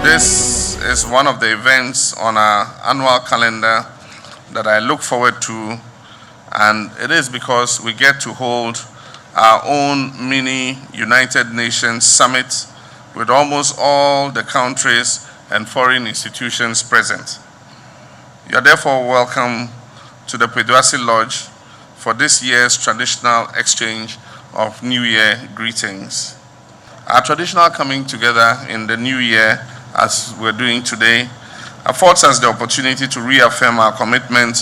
This is one of the events on our annual calendar that I look forward to, and it is because we get to hold our own mini United Nations summit with almost all the countries and foreign institutions present. You are therefore welcome to the Peduasi Lodge for this year's traditional exchange of New Year greetings. Our traditional coming together in the new year, as we're doing today, affords us the opportunity to reaffirm our commitment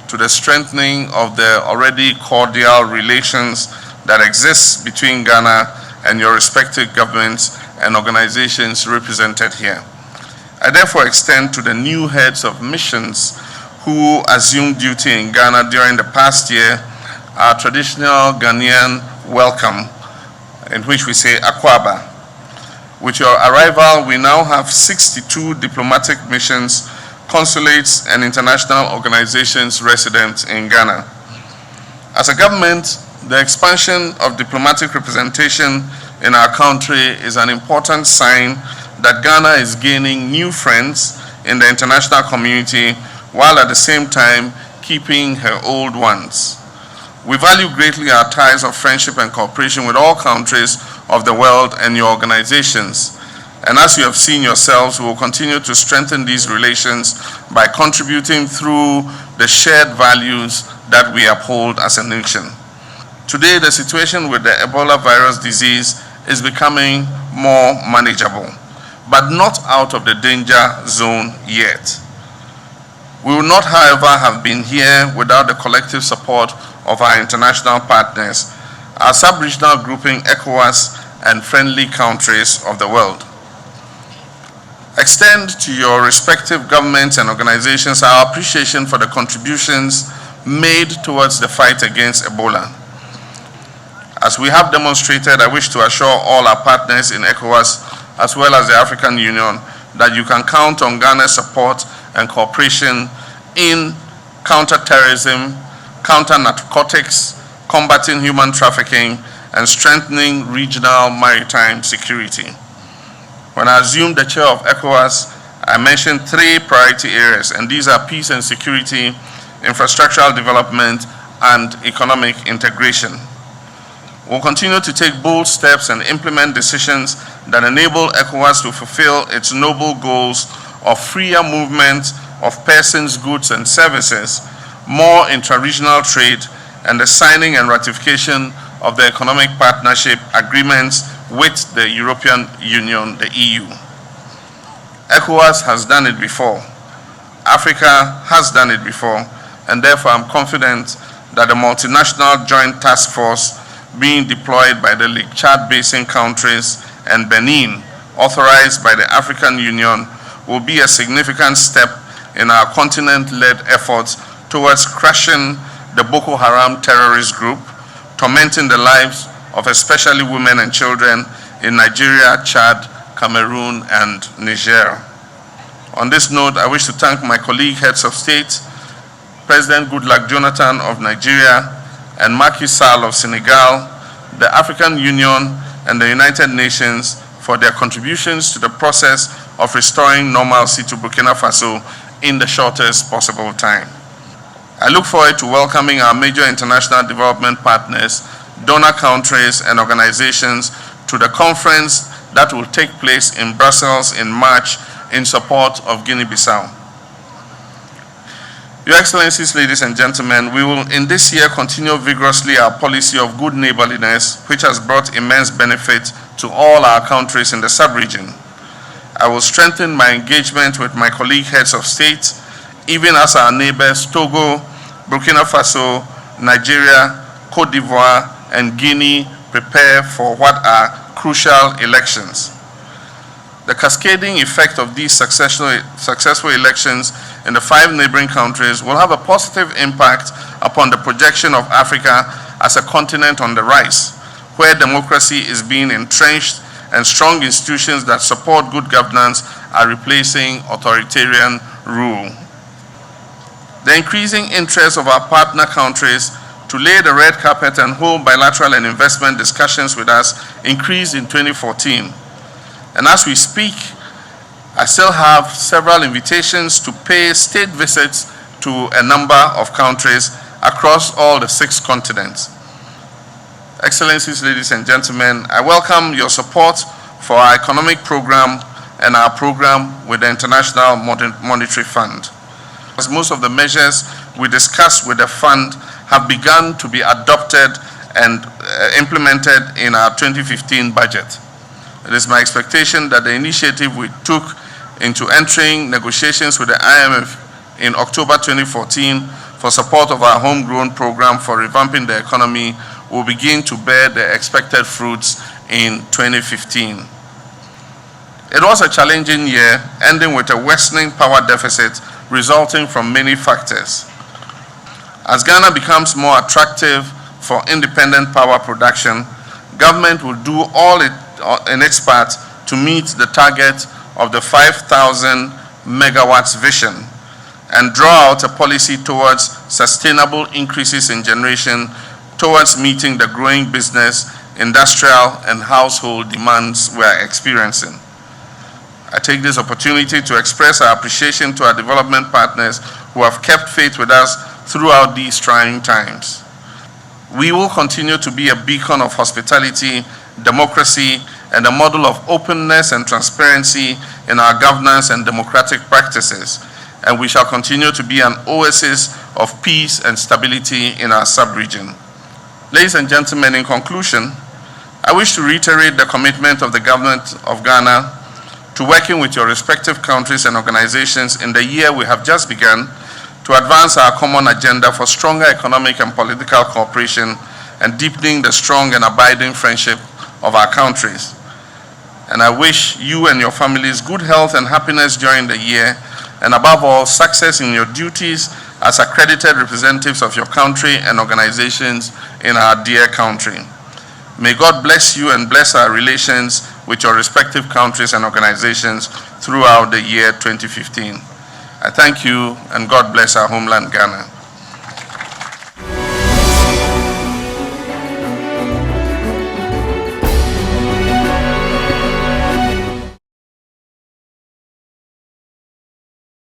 to the strengthening of the already cordial relations that exist between Ghana and your respective governments and organizations represented here. I therefore extend to the new heads of missions who assumed duty in Ghana during the past year our traditional Ghanaian welcome, in which we say Akwaba. With your arrival, we now have 62 diplomatic missions, consulates, and international organizations resident in Ghana. As a government, the expansion of diplomatic representation in our country is an important sign that Ghana is gaining new friends in the international community while at the same time keeping her old ones. We value greatly our ties of friendship and cooperation with all countries of the world and your organizations. And as you have seen yourselves, we will continue to strengthen these relations by contributing through the shared values that we uphold as a nation. Today, the situation with the Ebola virus disease is becoming more manageable, but not out of the danger zone yet. We will not, however, have been here without the collective support of our international partners, our sub-regional grouping ECOWAS, and friendly countries of the world. Extend to your respective governments and organizations our appreciation for the contributions made towards the fight against Ebola. As we have demonstrated, I wish to assure all our partners in ECOWAS, as well as the African Union, that you can count on Ghana's support and cooperation in counter-terrorism, counter-narcotics, combating human trafficking, and strengthening regional maritime security. When I assumed the chair of ECOWAS, I mentioned three priority areas, and these are peace and security, infrastructural development, and economic integration. We'll continue to take bold steps and implement decisions that enable ECOWAS to fulfill its noble goals of freer movement of persons, goods, and services, more intra-regional trade, and the signing and ratification of the economic partnership agreements with the European Union, the EU. ECOWAS has done it before. Africa has done it before, and therefore I'm confident that the multinational joint task force being deployed by the Lake Chad Basin countries and Benin, authorized by the African Union, will be a significant step in our continent-led efforts towards crushing the Boko Haram terrorist group, tormenting the lives of especially women and children in Nigeria, Chad, Cameroon, and Niger. On this note, I wish to thank my colleague heads of state, President Goodluck Jonathan of Nigeria and Macky Sall of Senegal, the African Union, and the United Nations for their contributions to the process of restoring normalcy to Burkina Faso in the shortest possible time. I look forward to welcoming our major international development partners, donor countries, and organizations to the conference that will take place in Brussels in March in support of Guinea-Bissau. Your Excellencies, ladies and gentlemen, we will in this year continue vigorously our policy of good neighborliness, which has brought immense benefit to all our countries in the sub-region. I will strengthen my engagement with my colleague heads of state, even as our neighbors Togo, Burkina Faso, Nigeria, Cote d'Ivoire, and Guinea prepare for what are crucial elections. The cascading effect of these successful elections in the 5 neighboring countries will have a positive impact upon the projection of Africa as a continent on the rise, where democracy is being entrenched and strong institutions that support good governance are replacing authoritarian rule. The increasing interest of our partner countries to lay the red carpet and hold bilateral and investment discussions with us increased in 2014. And as we speak, I still have several invitations to pay state visits to a number of countries across all the 6 continents. Excellencies, ladies and gentlemen, I welcome your support for our economic program and our program with the International Monetary Fund. As most of the measures we discussed with the fund have begun to be adopted and implemented in our 2015 budget. It is my expectation that the initiative we took into entering negotiations with the IMF in October 2014 for support of our homegrown program for revamping the economy will begin to bear the expected fruits in 2015. It was a challenging year, ending with a worsening power deficit resulting from many factors. As Ghana becomes more attractive for independent power production, government will do all in its part to meet the target of the 5,000 megawatts vision and draw out a policy towards sustainable increases in generation towards meeting the growing business, industrial, and household demands we are experiencing. I take this opportunity to express our appreciation to our development partners who have kept faith with us throughout these trying times. We will continue to be a beacon of hospitality, democracy, and a model of openness and transparency in our governance and democratic practices, and we shall continue to be an oasis of peace and stability in our sub-region. Ladies and gentlemen, in conclusion, I wish to reiterate the commitment of the government of Ghana to working with your respective countries and organizations in the year we have just begun to advance our common agenda for stronger economic and political cooperation and deepening the strong and abiding friendship of our countries. And I wish you and your families good health and happiness during the year, and above all, success in your duties as accredited representatives of your country and organizations in our dear country. May God bless you and bless our relations with your respective countries and organizations throughout the year 2015. I thank you, and God bless our homeland, Ghana.